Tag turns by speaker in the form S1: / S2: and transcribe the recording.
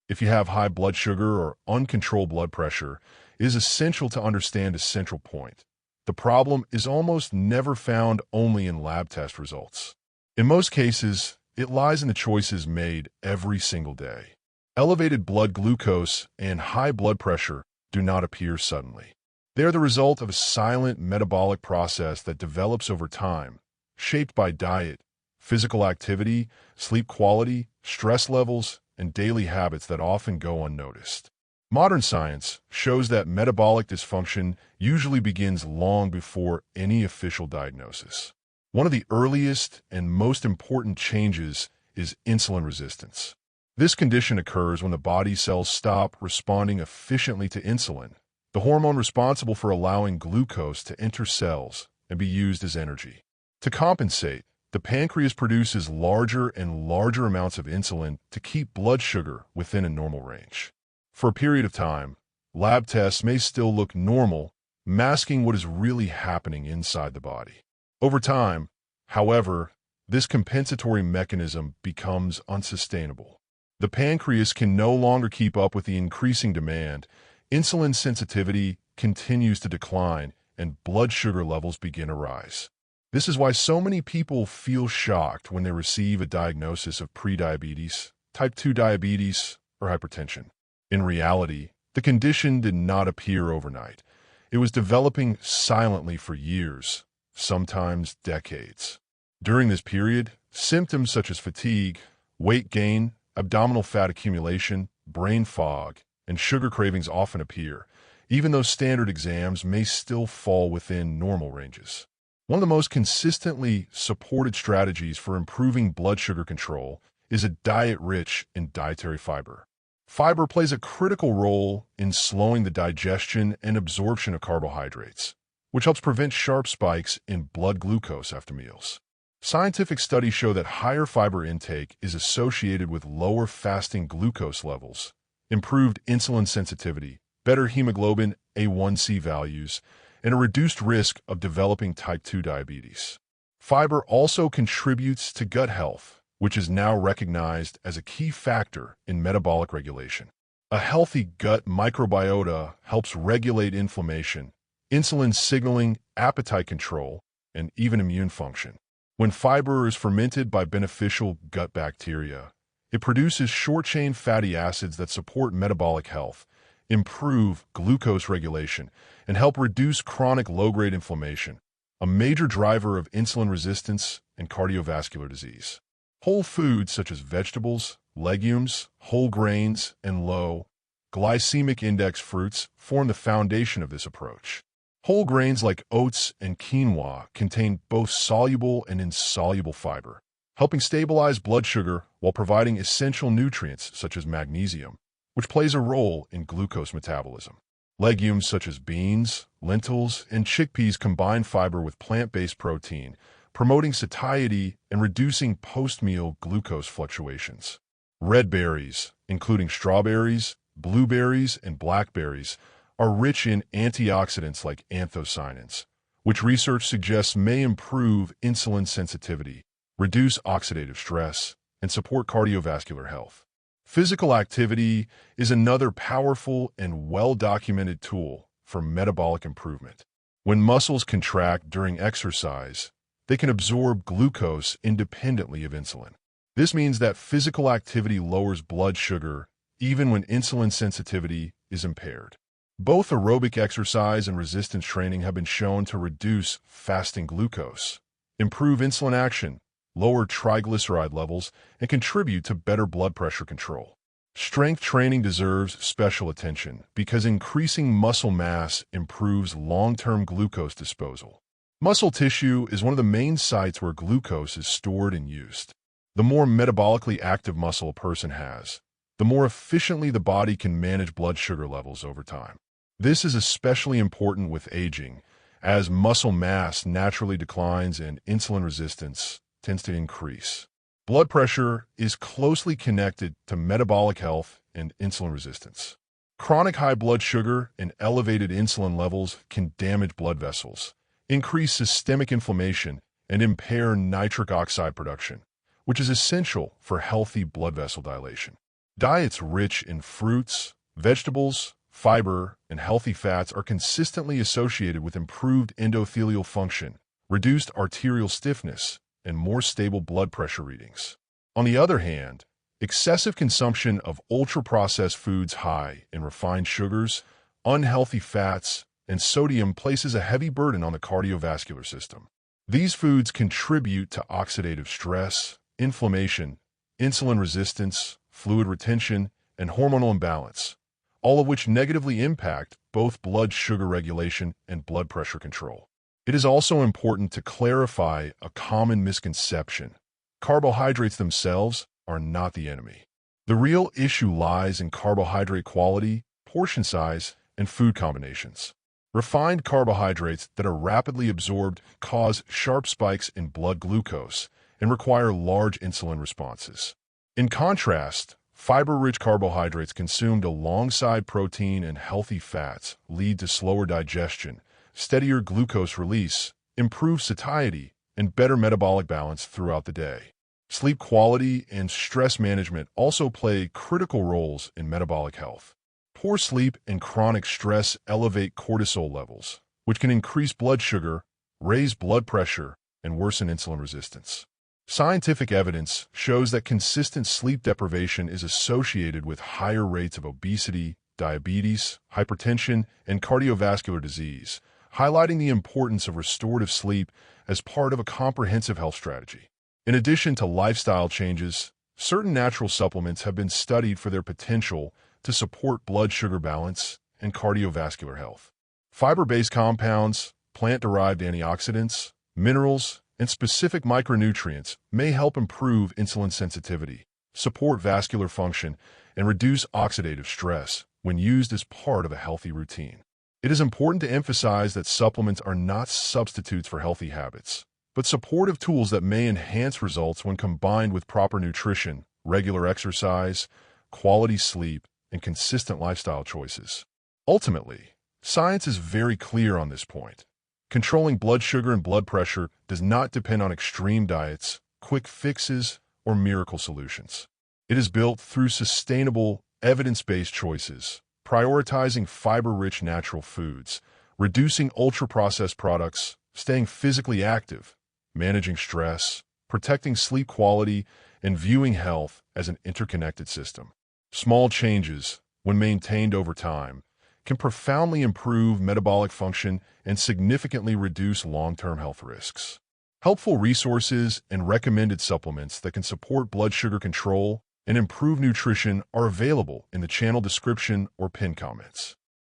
S1: If you have high blood sugar or uncontrolled blood pressure, it is essential to understand a central point. The problem is almost never found only in lab test results. In most cases, it lies in the choices made every single day. Elevated blood glucose and high blood pressure do not appear suddenly. They are the result of a silent metabolic process that develops over time, shaped by diet, physical activity, sleep quality, stress levels, and daily habits that often go unnoticed. Modern science shows that metabolic dysfunction usually begins long before any official diagnosis. One of the earliest and most important changes is insulin resistance. This condition occurs when the body cells stop responding efficiently to insulin, the hormone responsible for allowing glucose to enter cells and be used as energy. To compensate, the pancreas produces larger and larger amounts of insulin to keep blood sugar within a normal range. For a period of time, lab tests may still look normal, masking what is really happening inside the body. Over time, however, this compensatory mechanism becomes unsustainable. The pancreas can no longer keep up with the increasing demand, insulin sensitivity continues to decline, and blood sugar levels begin to rise. This is why so many people feel shocked when they receive a diagnosis of prediabetes, type 2 diabetes, or hypertension. In reality, the condition did not appear overnight. It was developing silently for years, sometimes decades. During this period, symptoms such as fatigue, weight gain, abdominal fat accumulation, brain fog, and sugar cravings often appear, even though standard exams may still fall within normal ranges. One of the most consistently supported strategies for improving blood sugar control is a diet rich in dietary fiber. Fiber plays a critical role in slowing the digestion and absorption of carbohydrates, which helps prevent sharp spikes in blood glucose after meals. Scientific studies show that higher fiber intake is associated with lower fasting glucose levels, improved insulin sensitivity, better hemoglobin A1C values, and a reduced risk of developing type 2 diabetes. Fiber also contributes to gut health, which is now recognized as a key factor in metabolic regulation. A healthy gut microbiota helps regulate inflammation, insulin signaling, appetite control, and even immune function. When fiber is fermented by beneficial gut bacteria, it produces short-chain fatty acids that support metabolic health, improve glucose regulation, and help reduce chronic low-grade inflammation, a major driver of insulin resistance and cardiovascular disease. Whole foods such as vegetables, legumes, whole grains, and low glycemic index fruits form the foundation of this approach. Whole grains like oats and quinoa contain both soluble and insoluble fiber, helping stabilize blood sugar while providing essential nutrients such as magnesium, which plays a role in glucose metabolism. Legumes such as beans, lentils, and chickpeas combine fiber with plant-based protein, promoting satiety and reducing post-meal glucose fluctuations. Red berries, including strawberries, blueberries, and blackberries, are rich in antioxidants like anthocyanins, which research suggests may improve insulin sensitivity, reduce oxidative stress, and support cardiovascular health. Physical activity is another powerful and well-documented tool for metabolic improvement. When muscles contract during exercise, they can absorb glucose independently of insulin. This means that physical activity lowers blood sugar even when insulin sensitivity is impaired. Both aerobic exercise and resistance training have been shown to reduce fasting glucose, improve insulin action, lower triglyceride levels, and contribute to better blood pressure control. Strength training deserves special attention because increasing muscle mass improves long-term glucose disposal. Muscle tissue is one of the main sites where glucose is stored and used. The more metabolically active muscle a person has, the more efficiently the body can manage blood sugar levels over time. This is especially important with aging, as muscle mass naturally declines and insulin resistance tends to increase. Blood pressure is closely connected to metabolic health and insulin resistance. Chronic high blood sugar and elevated insulin levels can damage blood vessels, increase systemic inflammation, and impair nitric oxide production, which is essential for healthy blood vessel dilation. Diets rich in fruits, vegetables, fiber, and healthy fats are consistently associated with improved endothelial function, reduced arterial stiffness, and more stable blood pressure readings. On the other hand, excessive consumption of ultra-processed foods high in refined sugars, unhealthy fats, and sodium places a heavy burden on the cardiovascular system. These foods contribute to oxidative stress, inflammation, insulin resistance, fluid retention, and hormonal imbalance, all of which negatively impact both blood sugar regulation and blood pressure control. It is also important to clarify a common misconception. Carbohydrates themselves are not the enemy. The real issue lies in carbohydrate quality, portion size, and food combinations. Refined carbohydrates that are rapidly absorbed cause sharp spikes in blood glucose and require large insulin responses. In contrast, fiber-rich carbohydrates consumed alongside protein and healthy fats lead to slower digestion, steadier glucose release, improved satiety, and better metabolic balance throughout the day. Sleep quality and stress management also play critical roles in metabolic health. Poor sleep and chronic stress elevate cortisol levels, which can increase blood sugar, raise blood pressure, and worsen insulin resistance. Scientific evidence shows that consistent sleep deprivation is associated with higher rates of obesity, diabetes, hypertension, and cardiovascular disease, highlighting the importance of restorative sleep as part of a comprehensive health strategy. In addition to lifestyle changes, certain natural supplements have been studied for their potential to support blood sugar balance and cardiovascular health. Fiber-based compounds, plant-derived antioxidants, minerals, and specific micronutrients may help improve insulin sensitivity, support vascular function, and reduce oxidative stress when used as part of a healthy routine. It is important to emphasize that supplements are not substitutes for healthy habits, but supportive tools that may enhance results when combined with proper nutrition, regular exercise, quality sleep, and consistent lifestyle choices. Ultimately, science is very clear on this point. Controlling blood sugar and blood pressure does not depend on extreme diets, quick fixes, or miracle solutions. It is built through sustainable, evidence-based choices, prioritizing fiber-rich natural foods, reducing ultra-processed products, staying physically active, managing stress, protecting sleep quality, and viewing health as an interconnected system. Small changes, when maintained over time, can profoundly improve metabolic function and significantly reduce long-term health risks. Helpful resources and recommended supplements that can support blood sugar control and improve nutrition are available in the channel description or pinned comments.